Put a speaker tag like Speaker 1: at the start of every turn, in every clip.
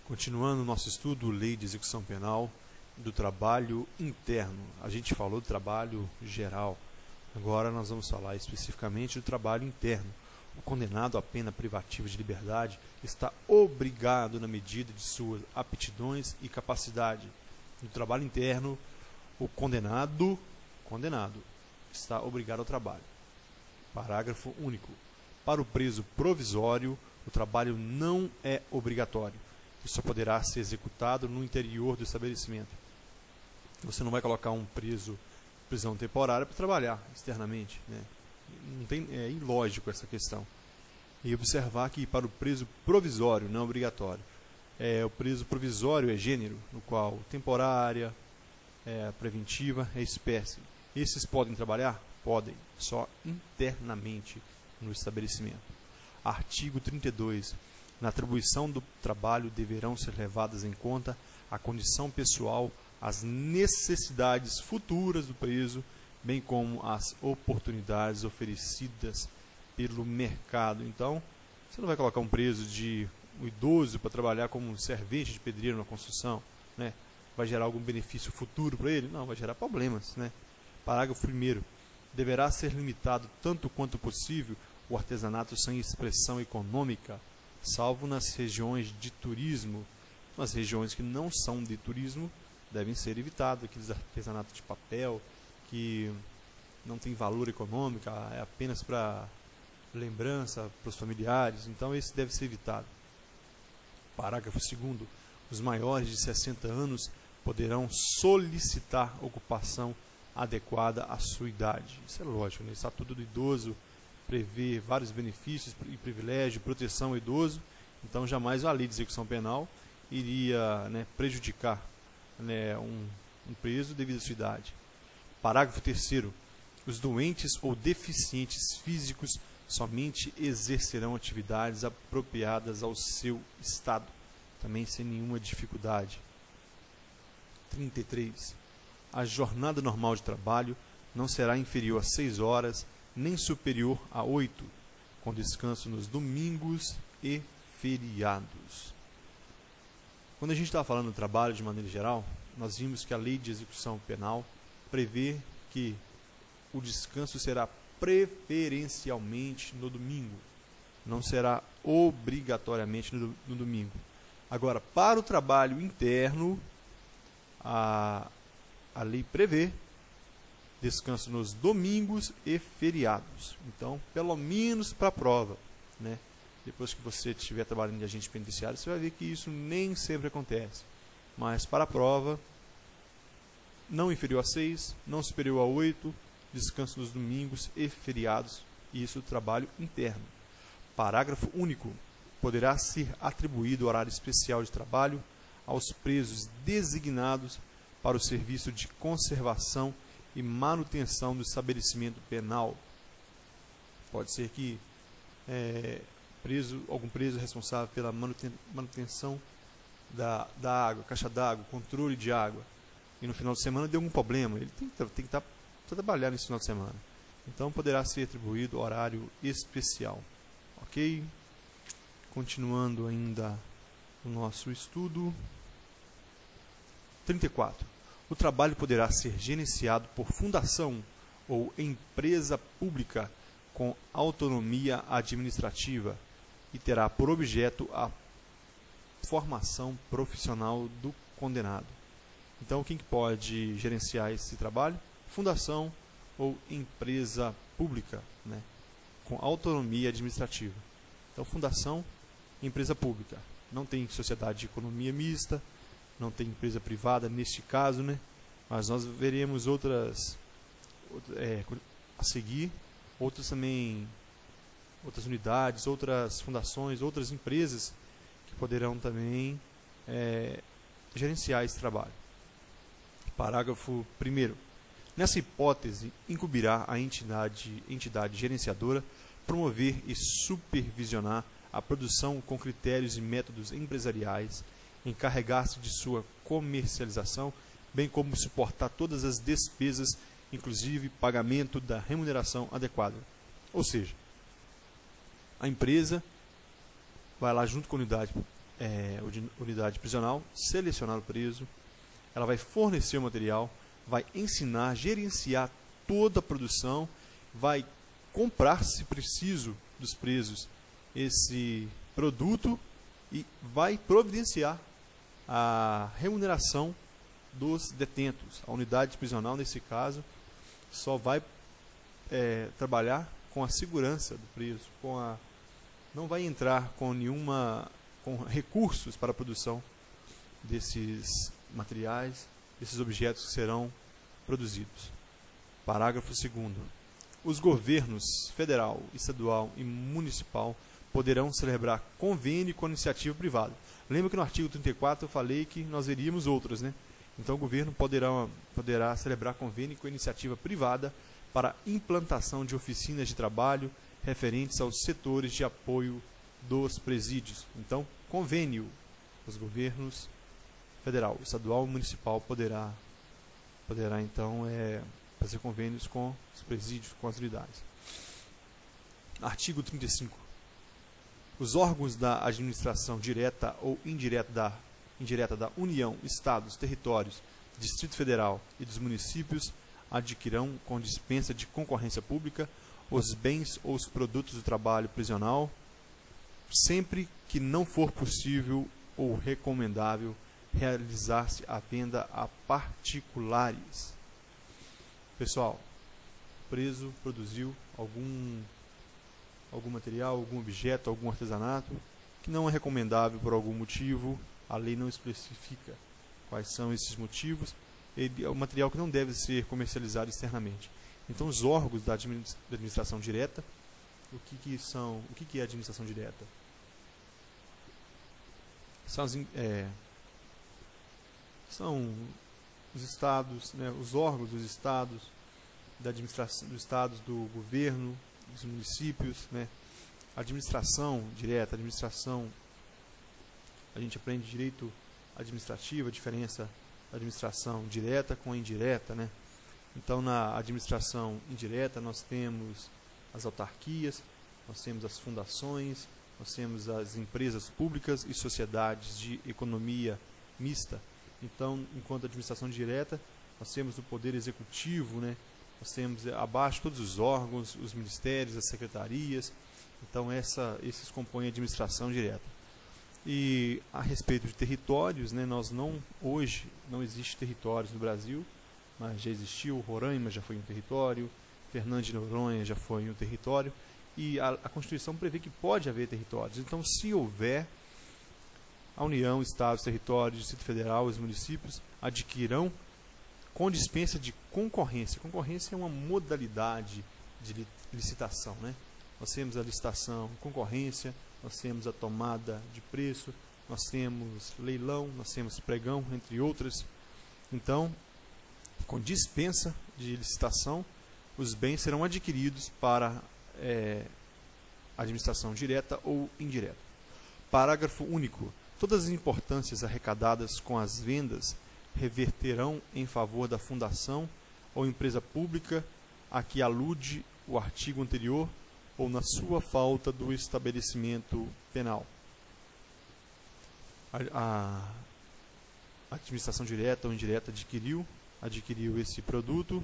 Speaker 1: Continuando o nosso estudo, Lei de Execução Penal, do trabalho interno. A gente falou do trabalho geral, agora nós vamos falar especificamente do trabalho interno. O condenado à pena privativa de liberdade está obrigado, na medida de suas aptidões e capacidade. No trabalho interno, o condenado está obrigado ao trabalho. Parágrafo único. Para o preso provisório, o trabalho não é obrigatório. Isso só poderá ser executado no interior do estabelecimento. Você não vai colocar um preso em prisão temporária para trabalhar externamente, né? É ilógico essa questão. E observar que para o preso provisório não é obrigatório. O preso provisório é gênero, no qual temporária, preventiva, é espécie. Esses podem trabalhar? Podem, só internamente no estabelecimento. Artigo 32. Na atribuição do trabalho deverão ser levadas em conta a condição pessoal, as necessidades futuras do preso, bem como as oportunidades oferecidas pelo mercado. Então, você não vai colocar um preso um idoso para trabalhar como servente de pedreiro na construção, né? Vai gerar algum benefício futuro para ele? Não, vai gerar problemas, né? Parágrafo 1º. Deverá ser limitado tanto quanto possível o artesanato sem expressão econômica, salvo nas regiões de turismo. Nas regiões que não são de turismo, devem ser evitados aqueles artesanatos de papel que não tem valor econômico, é apenas para lembrança para os familiares. Então esse deve ser evitado. Parágrafo 2º. Os maiores de 60 anos poderão solicitar ocupação adequada à sua idade. Isso é lógico, né? O Estatuto do Idoso prevê vários benefícios e privilégios, proteção ao idoso. Então jamais a lei de execução penal iria, né, prejudicar, né, um preso devido à sua idade. Parágrafo 3º. Os doentes ou deficientes físicos somente exercerão atividades apropriadas ao seu estado, também sem nenhuma dificuldade. 33. A jornada normal de trabalho não será inferior a 6 horas, nem superior a 8, com descanso nos domingos e feriados. Quando a gente estava falando do trabalho de maneira geral, nós vimos que a Lei de Execução Penal prevê que o descanso será preferencialmente no domingo, não será obrigatoriamente no domingo. Agora, para o trabalho interno, a lei prevê descanso nos domingos e feriados. Então, pelo menos para a prova, né? Depois que você estiver trabalhando de agente penitenciário, você vai ver que isso nem sempre acontece. Mas para a prova, não inferior a 6, não superior a 8, descanso nos domingos e feriados, e isso é trabalho interno. Parágrafo único. Poderá ser atribuído horário especial de trabalho aos presos designados para o serviço de conservação e manutenção do estabelecimento penal. Pode ser que algum preso responsável pela manutenção da água, caixa d'água, controle de água, e no final de semana deu algum problema, ele tem que estar trabalhando nesse final de semana. Então poderá ser atribuído horário especial. Ok? Continuando ainda o nosso estudo. 34. O trabalho poderá ser gerenciado por fundação ou empresa pública com autonomia administrativa e terá por objeto a formação profissional do condenado. Então, quem que pode gerenciar esse trabalho? Fundação ou empresa pública, né, com autonomia administrativa. Então, fundação e empresa pública. Não tem sociedade de economia mista, não tem empresa privada neste caso, né? Mas nós veremos outras a seguir, outras unidades, outras fundações, outras empresas que poderão também gerenciar esse trabalho. Parágrafo 1º. Nessa hipótese, incumbirá a entidade gerenciadora promover e supervisionar a produção com critérios e métodos empresariais, encarregar-se de sua comercialização, bem como suportar todas as despesas, inclusive pagamento da remuneração adequada. Ou seja, a empresa vai lá junto com a unidade unidade prisional, selecionar o preso, ela vai fornecer o material, vai ensinar, gerenciar toda a produção, vai comprar, se preciso, dos presos esse produto e vai providenciar a remuneração dos detentos. A unidade prisional, nesse caso, só vai trabalhar com a segurança do preso, não vai entrar com recursos para a produção desses materiais, desses objetos que serão produzidos. Parágrafo 2º. Os governos federal, estadual e municipal poderão celebrar convênio com iniciativa privada. Lembra que no artigo 34 eu falei que nós veríamos outras, né? Então o governo poderá celebrar convênio com iniciativa privada para implantação de oficinas de trabalho referentes aos setores de apoio dos presídios. Então, convênio, os governos federal, estadual e municipal poderá então fazer convênios com os presídios, com as unidades. Artigo 35. Os órgãos da administração direta ou indireta da União, Estados, Territórios, Distrito Federal e dos municípios adquirirão com dispensa de concorrência pública os bens ou os produtos do trabalho prisional, sempre que não for possível ou recomendável realizar-se a venda a particulares. Pessoal, o preso produziu algum material, algum objeto, algum artesanato que não é recomendável por algum motivo, a lei não especifica quais são esses motivos, é um material que não deve ser comercializado externamente. Então, os órgãos da administração direta, o que é a administração direta? São os estados, né, os órgãos dos estados, da administração dos estados, do governo, dos municípios, né? Administração direta, a gente aprende direito administrativo, a diferença da administração direta com a indireta, né? Então, na administração indireta, nós temos as autarquias, nós temos as fundações, nós temos as empresas públicas e sociedades de economia mista. Então, enquanto administração direta, nós temos o poder executivo, né? Nós temos abaixo todos os órgãos, os ministérios, as secretarias. Então, esses compõem a administração direta. E a respeito de territórios, né, hoje não existe territórios no Brasil, mas já existiu. Roraima já foi um território, Fernando de Noronha já foi um território, e a Constituição prevê que pode haver territórios. Então, se houver, a União, Estados, Territórios, Distrito Federal, os municípios adquirirão com dispensa de concorrência. Concorrência é uma modalidade de licitação, né? Nós temos a licitação, concorrência, nós temos a tomada de preço, nós temos leilão, nós temos pregão, entre outras. Então, com dispensa de licitação, os bens serão adquiridos para administração direta ou indireta. Parágrafo único. Todas as importâncias arrecadadas com as vendas reverterão em favor da fundação ou empresa pública a que alude o artigo anterior ou na sua falta do estabelecimento penal. A administração direta ou indireta adquiriu esse produto,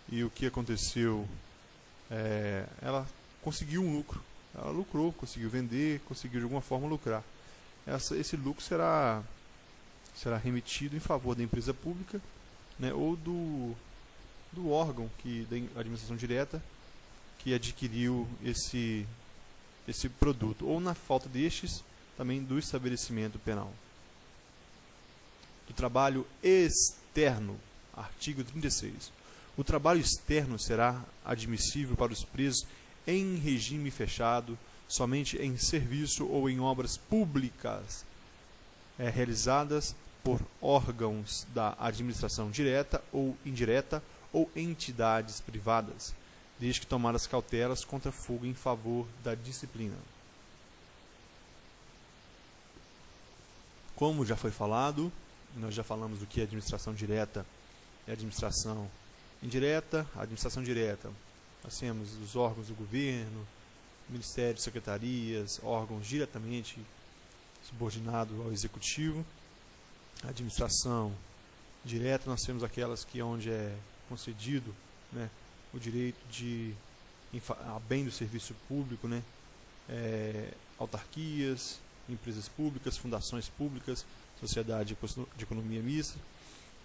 Speaker 1: e o que aconteceu? Ela conseguiu um lucro, ela lucrou, conseguiu vender, conseguiu de alguma forma lucrar. Esse lucro será remetido em favor da empresa pública, né, ou do órgão da administração direta que adquiriu esse produto, ou na falta destes, também do estabelecimento penal. Do trabalho externo, artigo 36. O trabalho externo será admissível para os presos em regime fechado, somente em serviço ou em obras públicas realizadas por órgãos da administração direta ou indireta ou entidades privadas, desde que tomadas cautelas contra fuga em favor da disciplina. Como já foi falado, nós já falamos do que é administração direta e administração indireta. A administração direta, nós temos os órgãos do governo, ministérios, secretarias, órgãos diretamente subordinado ao executivo. A administração direta, nós temos aquelas que onde é concedido, né, o direito de a bem do serviço público, né, autarquias, empresas públicas, fundações públicas, sociedade de economia mista.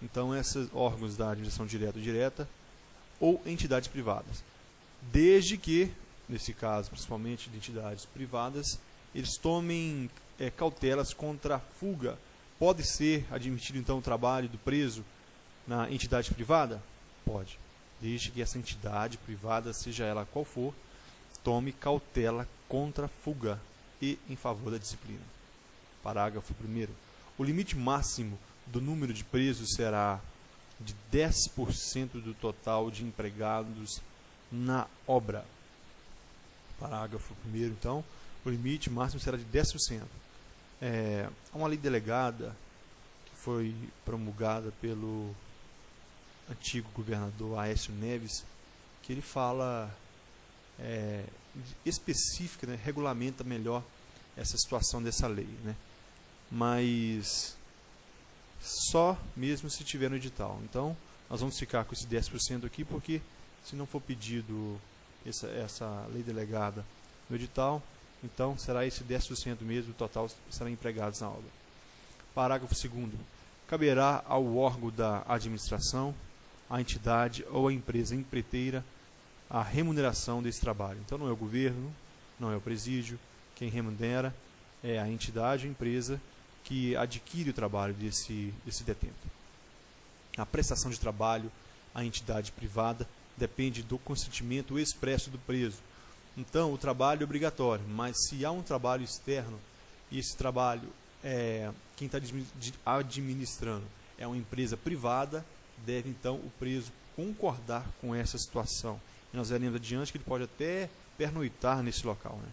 Speaker 1: Então, esses órgãos da administração direta ou direta, ou entidades privadas. Desde que, nesse caso, principalmente de entidades privadas, eles tomem cautelas contra a fuga. Pode ser admitido, então, o trabalho do preso na entidade privada? Pode. Desde que essa entidade privada, seja ela qual for, tome cautela contra a fuga e em favor da disciplina. Parágrafo 1º. O limite máximo do número de presos será de 10% do total de empregados na obra. Parágrafo 1º, então, o limite máximo será de 10%. Há uma lei delegada que foi promulgada pelo antigo governador Aécio Neves, que ele fala específica, né, regulamenta melhor essa situação dessa lei, né? Mas só mesmo se tiver no edital. Então, nós vamos ficar com esse 10% aqui, porque se não for pedido essa lei delegada no edital, então será esse 10% mesmo, o total será empregados na obra. Parágrafo 2º. Caberá ao órgão da administração, à entidade ou à empresa empreiteira a remuneração desse trabalho. Então não é o governo, não é o presídio, quem remunera é a entidade ou empresa que adquire o trabalho desse detento. A prestação de trabalho à entidade privada depende do consentimento expresso do preso. Então, o trabalho é obrigatório, mas se há um trabalho externo e esse trabalho, quem está administrando é uma empresa privada, deve então o preso concordar com essa situação. E nós veremos adiante que ele pode até pernoitar nesse local, né?